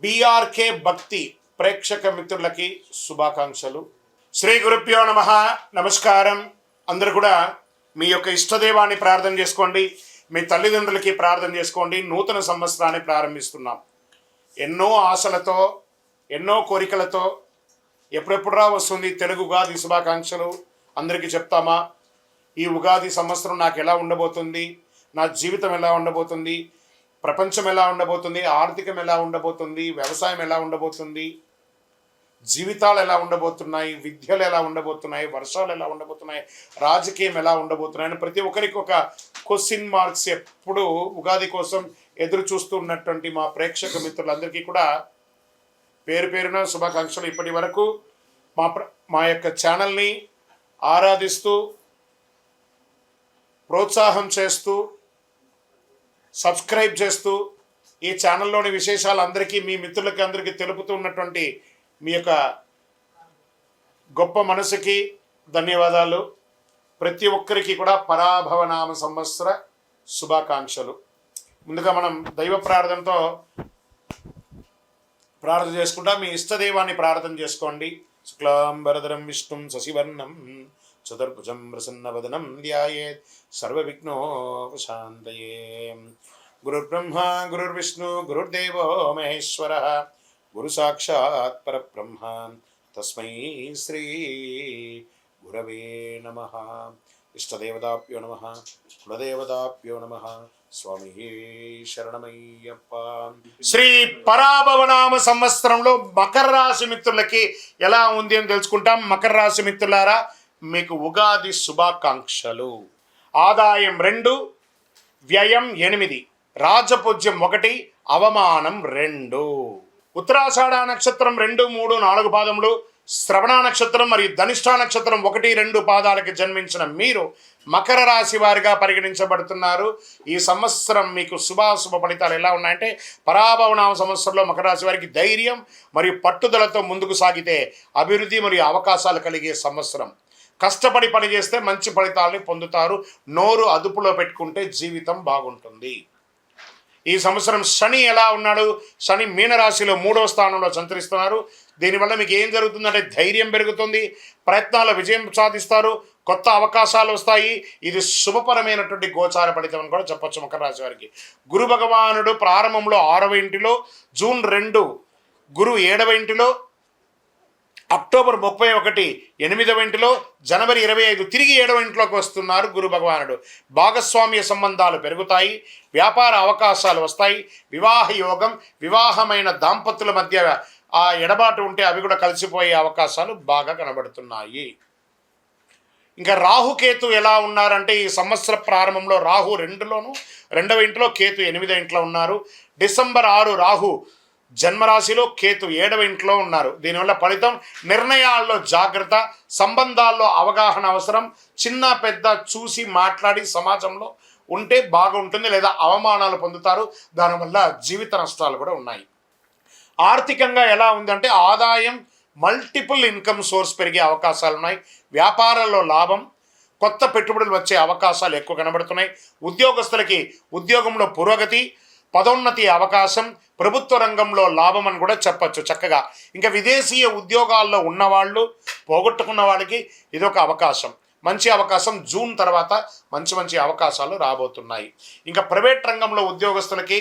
BRK భక్తి ప్రేక్షక మిత్రులకి శుభాకాంక్షలు. శ్రీ గురుభ్యో నమః. నమస్కారం. అందరూ కూడా మీ యొక్క ఇష్టదైవాన్ని ప్రార్థన చేసుకోండి, మీ తల్లిదండ్రులకి ప్రార్థన చేసుకోండి. నూతన సంవత్సరాన్ని ప్రారంభిస్తున్నాం. ఎన్నో ఆశలతో, ఎన్నో కోరికలతో ఎప్పుడెప్పుడురా వస్తుంది తెలుగు ఉగాది శుభాకాంక్షలు అందరికీ చెప్తామా? ఈ ఉగాది సంవత్సరం నాకు ఎలా ఉండబోతుంది, నా జీవితం ఎలా ఉండబోతుంది, ప్రపంచం ఎలా ఉండబోతుంది, ఆర్థికం ఎలా ఉండబోతుంది, వ్యవసాయం ఎలా ఉండబోతుంది, జీవితాలు ఎలా ఉండబోతున్నాయి, విద్యలు ఎలా ఉండబోతున్నాయి, వర్షాలు ఎలా ఉండబోతున్నాయి, రాజకీయం ఎలా ఉండబోతున్నాయి అని ప్రతి ఒక్కరికి ఒక క్వశ్చన్ మార్క్స్ ఎప్పుడు ఉగాది కోసం ఎదురు చూస్తున్నటువంటి మా ప్రేక్షక మిత్రులందరికీ కూడా పేరు పేరున శుభాకాంక్షలు. ఇప్పటి వరకు మా యొక్క ఛానల్ని ఆరాధిస్తూ, ప్రోత్సాహం చేస్తూ, సబ్స్క్రైబ్ చేస్తూ, ఈ ఛానల్లోని విశేషాలు అందరికీ మీ మిత్రులకి అందరికీ తెలుపుతూ ఉన్నటువంటి మీ యొక్క గొప్ప మనసుకి ధన్యవాదాలు. ప్రతి ఒక్కరికి కూడా పరాభవనామ సంవత్సర శుభాకాంక్షలు. ముందుగా మనం దైవ ప్రార్థనతో ప్రార్థన చేసుకుంటా. మీ ఇష్టదైవాన్ని ప్రార్థన చేసుకోండి. శుక్లాంబరధరం విష్ణుం శశివర్ణం చతుర్భుజం ప్రసన్నవదనం ధ్యాయేత్ సర్వవిఘ్నోపశాంతయే. గురుర్బ్రహ్మ గురుర్విష్ణు గురుర్దేవో మహేశ్వర గురు సాక్షాత్ పరబ్రహ్మ తస్మై శ్రీ గురవే నమః. ఇష్టదేవతాభ్యో నమః, కులదేవతాభ్యో నమః. స్వామి శరణమయ్యప్ప. శ్రీ పరాభవనామ సంవత్సరంలో మకర రాశి మిత్రులకి ఎలా ఉంది అని తెలుసుకుంటాం. మకర రాశి మిత్రులారా, మీకు ఉగాది శుభాకాంక్షలు. ఆదాయం 2, వ్యయం 8, రాజపూజ్యం 1, అవమానం 2. ఉత్తరాషాఢ నక్షత్రం 2, 3, 4 పాదములు, శ్రవణ నక్షత్రం మరియు ధనిష్ఠా నక్షత్రం 1, 2 పాదాలకి జన్మించిన మీరు మకర రాశి వారిగా పరిగణించబడుతున్నారు. ఈ సంవత్సరం మీకు శుభాశుభ ఫలితాలు ఎలా ఉన్నాయంటే, పరాభవనామ సంవత్సరంలో మకర రాశి వారికి ధైర్యం మరియు పట్టుదలతో ముందుకు సాగితే అభివృద్ధి మరియు అవకాశాలు కలిగే సంవత్సరం. కష్టపడి పనిచేస్తే మంచి ఫలితాలని పొందుతారు. నోరు అదుపులో పెట్టుకుంటే జీవితం బాగుంటుంది. ఈ సంవత్సరం శని ఎలా ఉన్నాడు? శని మీనరాశిలో 3వ స్థానంలో సంచరిస్తున్నారు. దీనివల్ల మీకు ఏం జరుగుతుందంటే ధైర్యం పెరుగుతుంది, ప్రయత్నాల విజయం సాధిస్తారు, కొత్త అవకాశాలు వస్తాయి. ఇది శుభపరమైనటువంటి గోచార ఫలితం అని కూడా చెప్పొచ్చు మకర రాశి వారికి. గురు భగవానుడు ప్రారంభంలో 6వ ఇంటిలో, జూన్ 2 గురు 7వ ఇంటిలో, అక్టోబర్ 31 8వ ఇంటిలో, జనవరి 25 తిరిగి 7వ ఇంట్లోకి వస్తున్నారు గురు భగవానుడు. భాగస్వామ్య సంబంధాలు పెరుగుతాయి, వ్యాపార అవకాశాలు వస్తాయి, వివాహ యోగం, వివాహమైన దాంపత్యుల మధ్య ఆ ఎడబాటు ఉంటే అవి కూడా కలిసిపోయే అవకాశాలు బాగా కనబడుతున్నాయి. ఇంకా రాహుకేతు ఎలా ఉన్నారంటే, ఈ సంవత్సర ప్రారంభంలో రాహు 2లోను, 2వ ఇంట్లో, కేతు 8వ ఇంట్లో ఉన్నారు. డిసెంబర్ 6 రాహు జన్మరాశిలో, కేతు 7వ ఇంట్లో ఉన్నారు. దీనివల్ల ఫలితం నిర్ణయాల్లో జాగ్రత్త, సంబంధాల్లో అవగాహన అవసరం. చిన్న పెద్ద చూసి మాట్లాడి సమాజంలో ఉంటే బాగుంటుంది, లేదా అవమానాలు పొందుతారు. దానివల్ల జీవిత నష్టాలు కూడా ఉన్నాయి. ఆర్థికంగా ఎలా ఉందంటే, ఆదాయం, మల్టిపుల్ ఇన్కమ్ సోర్స్ పెరిగే అవకాశాలు ఉన్నాయి. వ్యాపారాల్లో లాభం, కొత్త పెట్టుబడులు వచ్చే అవకాశాలు ఎక్కువ కనబడుతున్నాయి. ఉద్యోగస్తులకి ఉద్యోగంలో పురోగతి, పదోన్నతి అవకాశం, ప్రభుత్వ రంగంలో లాభం అని కూడా చెప్పచ్చు చక్కగా. ఇంకా విదేశీయ ఉద్యోగాల్లో ఉన్నవాళ్ళు, పోగొట్టుకున్న వాళ్ళకి ఇదొక అవకాశం, మంచి అవకాశం. జూన్ తర్వాత మంచి మంచి అవకాశాలు రాబోతున్నాయి. ఇంకా ప్రైవేట్ రంగంలో ఉద్యోగస్తులకి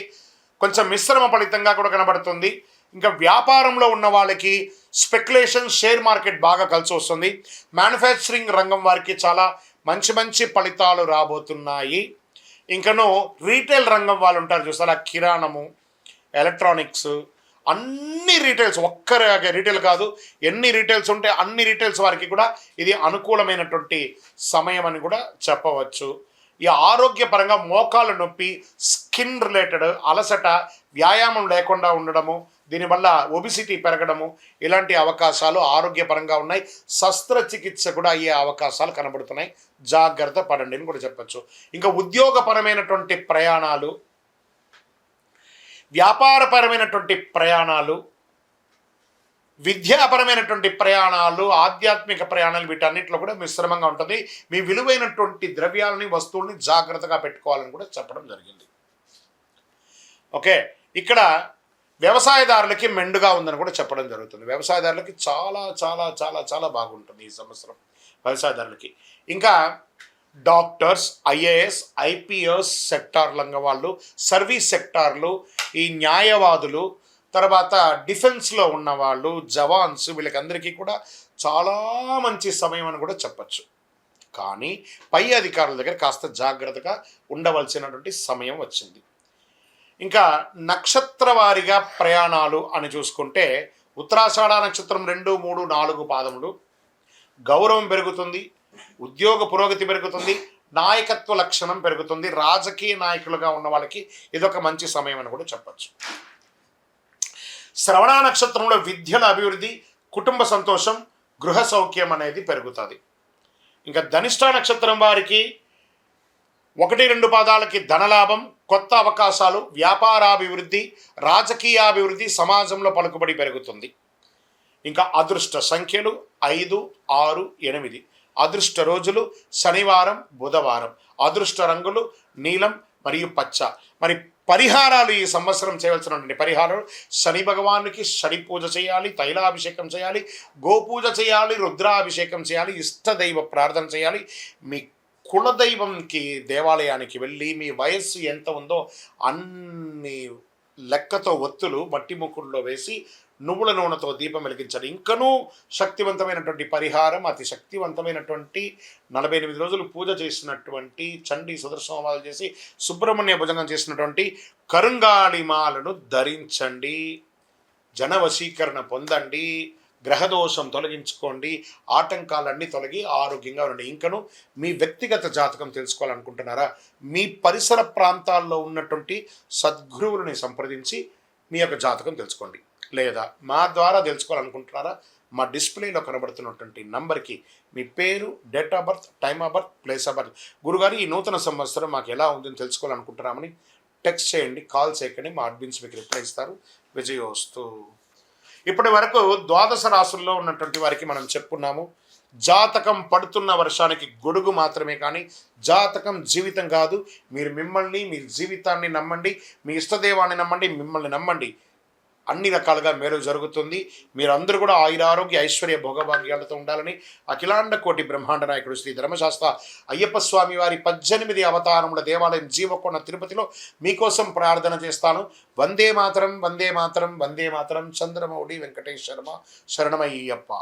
కొంచెం మిశ్రమ ఫలితంగా కూడా కనబడుతుంది. ఇంకా వ్యాపారంలో ఉన్న వాళ్ళకి స్పెక్యులేషన్, షేర్ మార్కెట్ బాగా కలిసి వస్తుంది. మ్యానుఫ్యాక్చరింగ్ రంగం వారికి చాలా మంచి మంచి ఫలితాలు రాబోతున్నాయి. ఇంకను రీటైల్ రంగం వాళ్ళు ఉంటారు చూసారా, కిరాణము, ఎలక్ట్రానిక్స్, అన్ని రీటైల్స్, ఒక్క రీటైల్ కాదు, ఎన్ని రీటైల్స్ ఉంటే అన్ని రీటైల్స్ వారికి కూడా ఇది అనుకూలమైనటువంటి సమయం అని కూడా చెప్పవచ్చు. ఈ ఆరోగ్యపరంగా మోకాళ్ళ నొప్పి, స్కిన్ రిలేటెడ్ అలసట, వ్యాయామం లేకుండా ఉండడము, దీనివల్ల ఒబిసిటీ పెరగడము, ఇలాంటి అవకాశాలు ఆరోగ్యపరంగా ఉన్నాయి. శస్త్రచికిత్స కూడా అయ్యే అవకాశాలు కనబడుతున్నాయి. జాగ్రత్త పడండి అని కూడా చెప్పచ్చు. ఇంకా ఉద్యోగపరమైనటువంటి ప్రయాణాలు, వ్యాపారపరమైనటువంటి ప్రయాణాలు, విద్యాపరమైనటువంటి ప్రయాణాలు, ఆధ్యాత్మిక ప్రయాణాలు, వీటన్నిటిలో కూడా మిశ్రమంగా ఉంటుంది. మీ విలువైనటువంటి ద్రవ్యాలని, వస్తువుల్ని జాగ్రత్తగా పెట్టుకోవాలని కూడా చెప్పడం జరిగింది. ఓకే, ఇక్కడ వ్యవసాయదారులకి మెండుగా ఉందని కూడా చెప్పడం జరుగుతుంది. వ్యవసాయదారులకి చాలా చాలా చాలా చాలా బాగుంటుంది ఈ సంవత్సరం వ్యవసాయదారులకి. ఇంకా డాక్టర్స్, ఐఏఎస్, ఐపీఎస్ సెక్టార్లంగా వాళ్ళు, సర్వీస్ సెక్టార్లు, ఈ న్యాయవాదులు, తర్వాత డిఫెన్స్లో ఉన్నవాళ్ళు, జవాన్స్, వీళ్ళకందరికీ కూడా చాలా మంచి సమయం అని కూడా చెప్పచ్చు. కానీ పై అధికారుల దగ్గర కాస్త జాగ్రత్తగా ఉండవలసినటువంటి సమయం వచ్చింది. ఇంకా నక్షత్ర వారీగా ప్రయాణాలు అని చూసుకుంటే ఉత్తరాషాఢ నక్షత్రం 2, 3, 4 పాదములు గౌరవం పెరుగుతుంది, ఉద్యోగ పురోగతి పెరుగుతుంది, నాయకత్వ లక్షణం పెరుగుతుంది. రాజకీయ నాయకులుగా ఉన్న వాళ్ళకి ఇదొక మంచి సమయం అని కూడా చెప్పచ్చు. శ్రవణ నక్షత్రంలో విద్యల అభివృద్ధి, కుటుంబ సంతోషం, గృహ సౌఖ్యం అనేది పెరుగుతుంది. ఇంకా ధనిష్ట నక్షత్రం వారికి 1, 2 పాదాలకి ధనలాభం, కొత్త అవకాశాలు, వ్యాపారాభివృద్ధి, రాజకీయాభివృద్ధి, సమాజంలో పలుకుబడి పెరుగుతుంది. ఇంకా అదృష్ట సంఖ్యలు 5, 6, 8. అదృష్ట రోజులు శనివారం, బుధవారం. అదృష్ట రంగులు నీలం మరియు పచ్చ. మరి పరిహారాలు ఈ సంవత్సరం చేయవలసినటువంటి పరిహారాలు: శని భగవానునికి శని పూజ చేయాలి, తైలాభిషేకం చేయాలి, గోపూజ చేయాలి, రుద్రాభిషేకం చేయాలి, ఇష్టదైవ ప్రార్థన చేయాలి. మీ కులదైవంకి దేవాలయానికి వెళ్ళి మీ వయస్సు ఎంత ఉందో అన్ని లెక్కతో ఒత్తులు మట్టి ముక్కుల్లో వేసి నువ్వుల నూనెతో దీపం వెలిగించాలి. ఇంకనూ శక్తివంతమైనటువంటి పరిహారం, అతి శక్తివంతమైనటువంటి 48 రోజులు పూజ చేసినటువంటి చండీ సుదర్శనవాలు చేసి సుబ్రహ్మణ్య భుజంగం చేసినటువంటి కరుంగాళిమాలను ధరించండి. జనవశీకరణ పొందండి, గ్రహదోషం తొలగించుకోండి, ఆటంకాలన్నీ తొలగి ఆరోగ్యంగా ఉండండి. ఇంకను మీ వ్యక్తిగత జాతకం తెలుసుకోవాలనుకుంటున్నారా? మీ పరిసర ప్రాంతాల్లో ఉన్నటువంటి సద్గురువులని సంప్రదించి మీ యొక్క జాతకం తెలుసుకోండి. లేదా మా ద్వారా తెలుసుకోవాలనుకుంటున్నారా? మా డిస్ప్లేలో కనబడుతున్నటువంటి నంబర్కి మీ పేరు, date of birth, time of birth, place of birth, గురుగారు ఈ నూతన సంవత్సరం మాకు ఎలా ఉందని తెలుసుకోవాలనుకుంటున్నామని టెక్స్ట్ చేయండి, కాల్ చేయకండి. మా అడ్మిన్స్ మీకు రిప్లై ఇస్తారు. విజయోస్తు. ఇప్పటి వరకు ద్వాదశ రాశుల్లో ఉన్నటువంటి వారికి మనం చెప్పుకున్నాము. జాతకం పడుతున్న వర్షానికి గొడుగు మాత్రమే, కానీ జాతకం జీవితం కాదు. మీరు మిమ్మల్ని, మీ జీవితాన్ని నమ్మండి, మీ ఇష్టదేవాన్ని నమ్మండి, మిమ్మల్ని నమ్మండి. అన్ని రకాలుగా మేలు జరుగుతుంది. మీరందరూ కూడా ఆయురారోగ్య ఐశ్వర్య భోగభాగ్యాలతో ఉండాలని అఖిలాండ కోటి బ్రహ్మాండ నాయకుడు శ్రీ ధర్మశాస్త్ర అయ్యప్ప స్వామి వారి 18 అవతారముల దేవాలయం జీవకొండ తిరుపతిలో మీకోసం ప్రార్థన చేస్తాను. వందే మాతరం, వందే మాతరం, వందే మాతరం. చంద్రమౌళి వెంకటేశ్వరమ శరణమయ్యప్ప.